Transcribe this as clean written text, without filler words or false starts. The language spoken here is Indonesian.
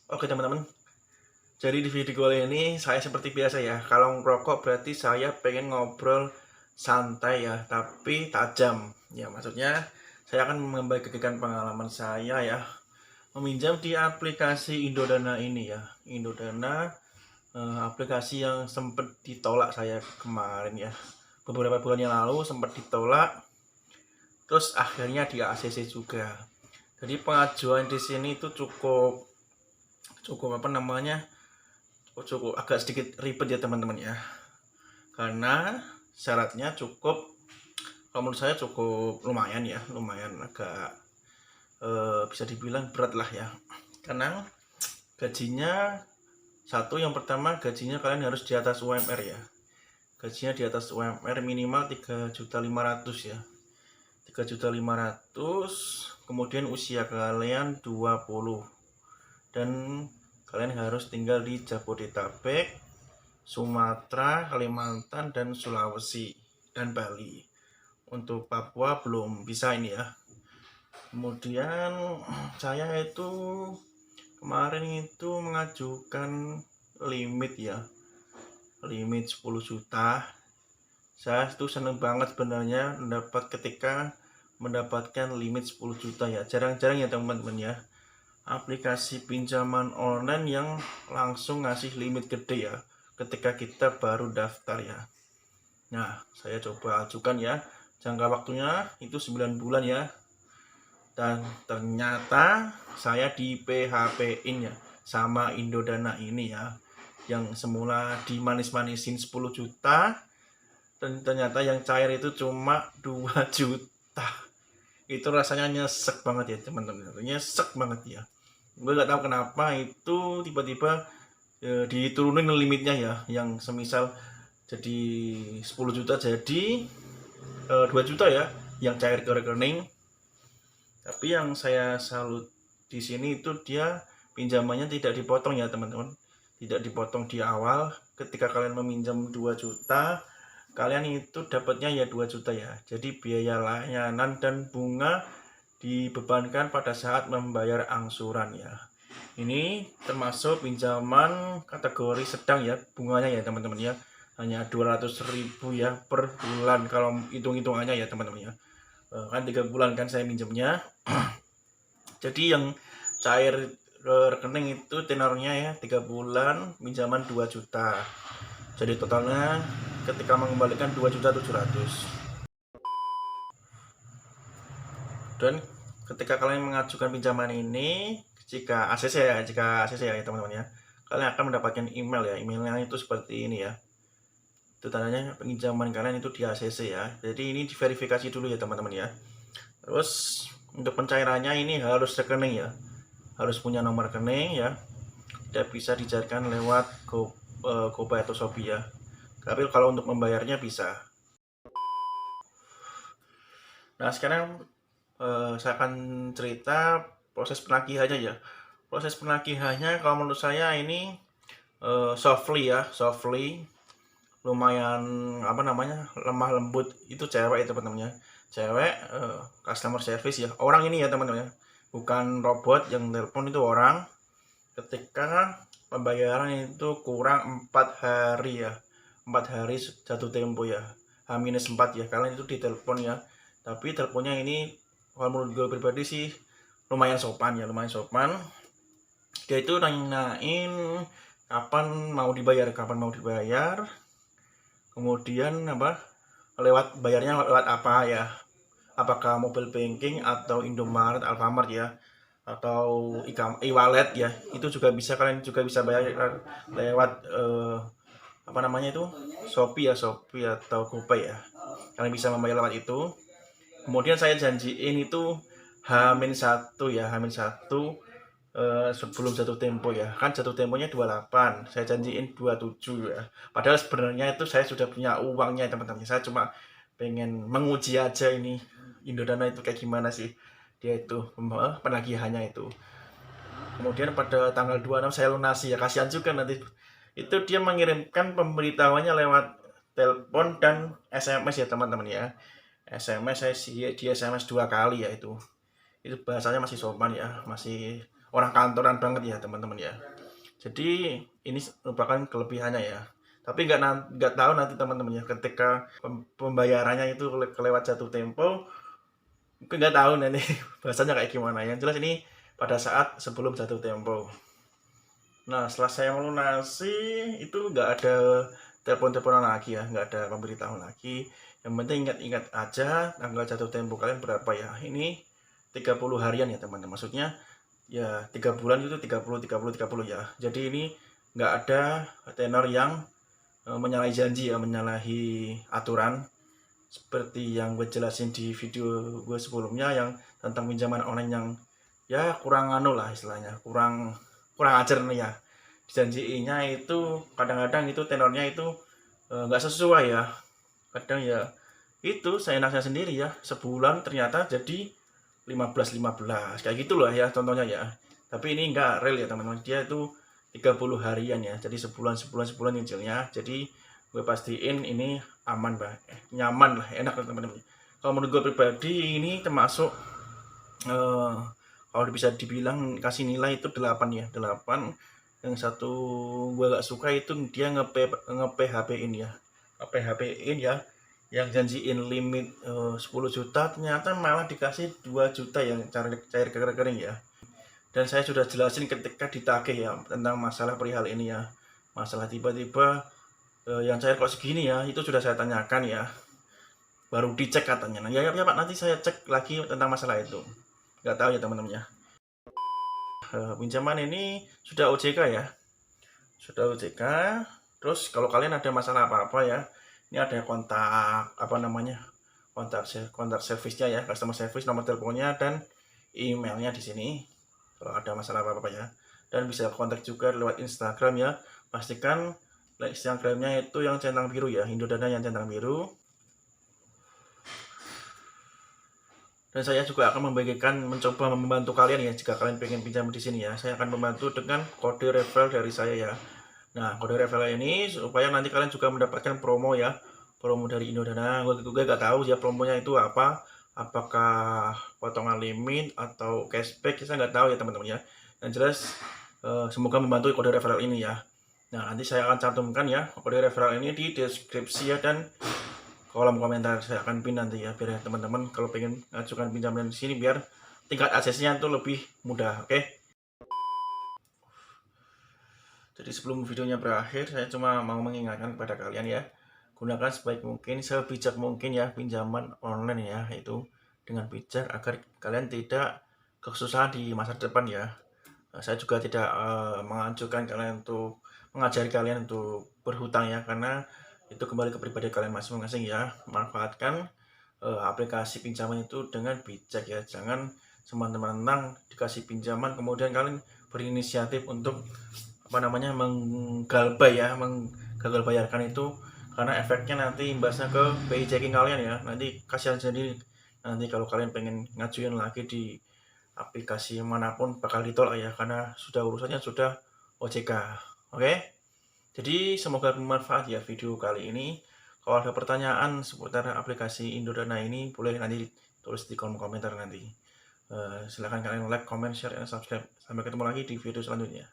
Oke teman-teman, jadi di video kali ini saya seperti biasa ya. Kalau ngerokok berarti saya pengen ngobrol santai ya, tapi tajam. Ya maksudnya saya akan membagikan pengalaman saya ya, meminjam di aplikasi Indodana ini ya. Indodana aplikasi yang sempat ditolak saya kemarin ya. Beberapa bulan yang lalu sempat ditolak, terus akhirnya di ACC juga. Jadi pengajuan di sini itu cukup cukup apa namanya? Cukup agak sedikit ribet ya teman-teman ya, karena syaratnya cukup, kalau menurut saya cukup lumayan ya, lumayan agak bisa dibilang berat lah ya, karena gajinya satu, yang pertama gajinya kalian harus di atas UMR ya, gajinya di atas UMR minimal 3.500.000 ya, 3.500.000. Kemudian usia kalian 20 dan kalian harus tinggal di Jabodetabek, Sumatera, Kalimantan, dan Sulawesi, dan Bali. Untuk Papua belum bisa ini ya. Kemudian saya itu kemarin itu mengajukan limit ya, limit 10 juta. Saya itu seneng banget sebenarnya ketika mendapatkan limit 10 juta ya. Jarang-jarang ya teman-teman ya, aplikasi pinjaman online yang langsung ngasih limit gede ya ketika kita baru daftar ya. Nah, saya coba ajukan ya, jangka waktunya itu 9 bulan ya, dan ternyata saya di PHP-in ya sama Indodana ini ya, yang semula dimanis-manisin 10 juta dan ternyata yang cair itu cuma 2 juta. Itu rasanya nyesek banget ya teman-teman, nyesek banget ya. Gue nggak tahu kenapa itu tiba-tiba diturunin limitnya ya, yang semisal jadi 10 juta jadi 2 juta ya yang cair ke rekening. Tapi yang saya salut di sini itu dia pinjamannya tidak dipotong ya teman-teman, tidak dipotong di awal. Ketika kalian meminjam 2 juta, kalian itu dapatnya ya 2 juta ya. Jadi biaya layanan dan bunga dibebankan pada saat membayar angsuran ya. Ini termasuk pinjaman kategori sedang ya, bunganya ya teman-teman ya, hanya 200.000 ya per bulan kalau hitung-hitungannya ya teman-teman ya. Kan 3 bulan kan saya minjemnya. Jadi yang cair ke rekening itu tenornya ya 3 bulan, pinjaman 2 juta. Jadi totalnya ketika mengembalikan 2.700.000. Dan ketika kalian mengajukan pinjaman ini, jika ACC ya teman-teman ya, kalian akan mendapatkan email ya. Emailnya itu seperti ini ya, itu tandanya pinjaman kalian itu di ACC ya. Jadi ini diverifikasi dulu ya teman-teman ya. Terus untuk pencairannya ini harus rekening ya, harus punya nomor rekening ya, tidak bisa dicairkan lewat GoPay atau Shopee ya. Tapi kalau untuk membayarnya bisa. Nah sekarang saya akan cerita proses penagihannya ya. Proses penagihannya kalau menurut saya ini softly ya, softly, lumayan apa namanya, lemah lembut. Itu cewek ya teman-teman ya, cewek, customer service ya, orang ini ya teman-teman ya, bukan robot yang telepon, itu orang. Ketika pembayaran itu kurang 4 hari ya, 4 hari jatuh tempo ya, H-4 ya, kalian itu ditelepon ya. Tapi teleponnya ini kalau menurut gue pribadi sih lumayan sopan ya, lumayan sopan. Dia itu nanyain kapan mau dibayar, kemudian apa, bayarnya lewat apa ya, apakah mobile banking atau Indomaret, Alfamart ya, atau e-wallet ya. Itu juga bisa, kalian juga bisa bayar lewat apa namanya itu, Shopee atau GoPay ya, kalian bisa membayar lewat itu. Kemudian saya janjiin itu H-1 ya, H-1 sebelum jatuh tempo ya, kan jatuh temponya 28, saya janjiin 27 ya. Padahal sebenarnya itu saya sudah punya uangnya teman-teman, saya cuma pengen menguji aja ini Indodana itu kayak gimana sih dia itu penagihannya itu. Kemudian pada tanggal 26 saya lunasi ya, kasihan juga nanti itu dia mengirimkan pemberitahuannya lewat telepon dan SMS ya teman-teman ya. SMS saya sih di SMS 2 kali ya, itu bahasanya masih sopan ya, masih orang kantoran banget ya teman-teman ya. Jadi ini merupakan kelebihannya ya. Tapi nggak tahu nanti teman-teman ya, ketika pembayarannya itu kelewat jatuh tempo, mungkin nggak tahu nanti bahasanya kayak gimana. Yang jelas ini pada saat sebelum jatuh tempo. Nah, setelah saya melunasi itu nggak ada telepon-teleponan lagi ya, nggak ada pemberitahuan lagi. Yang penting ingat-ingat aja tanggal jatuh tempo kalian berapa ya. Ini 30 harian ya teman-teman. Maksudnya ya 3 bulan itu 30 ya. Jadi ini nggak ada tenor yang menyalahi janji ya, menyalahi aturan seperti yang gue jelasin di video gue sebelumnya yang tentang pinjaman online yang ya kurang anu lah istilahnya, kurang kurang ajar nih ya. Janjinya itu kadang-kadang itu tenornya itu nggak sesuai ya. Kadang ya itu saya enaknya sendiri ya, sebulan ternyata jadi 15 kayak gitulah ya contohnya ya. Tapi ini enggak real ya teman-teman, dia itu 30 harian ya, jadi sebulan nyicilnya. Jadi gue pastiin ini aman nyaman lah, enak lah teman-teman. Kalau menurut gue pribadi ini termasuk eh, kalau bisa dibilang kasih nilai itu 8 ya, 8. Yang satu gue gak suka itu dia nge-PHP-in ya, nge-PHP-in ya, yang janjiin limit 10 juta ternyata malah dikasih 2 juta yang cair kering ya. Dan saya sudah jelasin ketika ditagih ya tentang masalah perihal ini ya, masalah tiba-tiba yang cair kok segini ya, itu sudah saya tanyakan ya, baru dicek katanya. Nah ya Pak, nanti saya cek lagi tentang masalah itu. Nggak tahu ya teman-teman ya. Pinjaman ini sudah OJK ya, sudah OJK. Terus kalau kalian ada masalah apa-apa ya, ini ada kontak apa namanya, kontak servisnya ya, customer service, nomor teleponnya dan emailnya di sini kalau ada masalah apa-apa ya. Dan bisa kontak juga lewat Instagram ya. Pastikan like Instagramnya itu yang centang biru ya, Indodana yang centang biru. Dan saya juga akan mencoba membantu kalian ya, jika kalian pengen pinjam di sini ya. Saya akan membantu dengan kode referral dari saya ya. Nah, kode referral ini supaya nanti kalian juga mendapatkan promo ya, promo dari Indodana. Gue juga gak tahu ya promonya itu apa, apakah potongan limit atau cashback, saya nggak tahu ya teman-teman ya. Yang jelas semoga membantu kode referral ini ya. Nah, nanti saya akan cantumkan ya kode referral ini di deskripsi ya, dan kolom komentar saya akan pin nanti ya, biar teman-teman kalau pengen ngajukan pinjaman di sini biar tingkat aksesnya itu lebih mudah. Oke. Jadi sebelum videonya berakhir, saya cuma mau mengingatkan kepada kalian ya, gunakan sebaik mungkin, sebijak mungkin ya pinjaman online ya, itu dengan bijak agar kalian tidak kesusahan di masa depan ya. Saya juga tidak menganjurkan kalian untuk mengajari kalian untuk berhutang ya, karena itu kembali ke pribadi kalian masing-masing ya. Manfaatkan aplikasi pinjaman itu dengan bijak ya, jangan semena-mena dikasih pinjaman kemudian kalian berinisiatif untuk apa namanya menggagal bayarkan itu, karena efeknya nanti imbasnya ke BI checking kalian ya. Nanti kasihan sendiri nanti kalau kalian pengen ngajuin lagi di aplikasi manapun bakal ditolak ya, karena sudah urusannya sudah OJK. Oke. Jadi semoga bermanfaat ya video kali ini. Kalau ada pertanyaan seputar aplikasi Indodana ini boleh nanti tulis di kolom komentar nanti. Silahkan kalian like, comment, share, dan subscribe. Sampai ketemu lagi di video selanjutnya.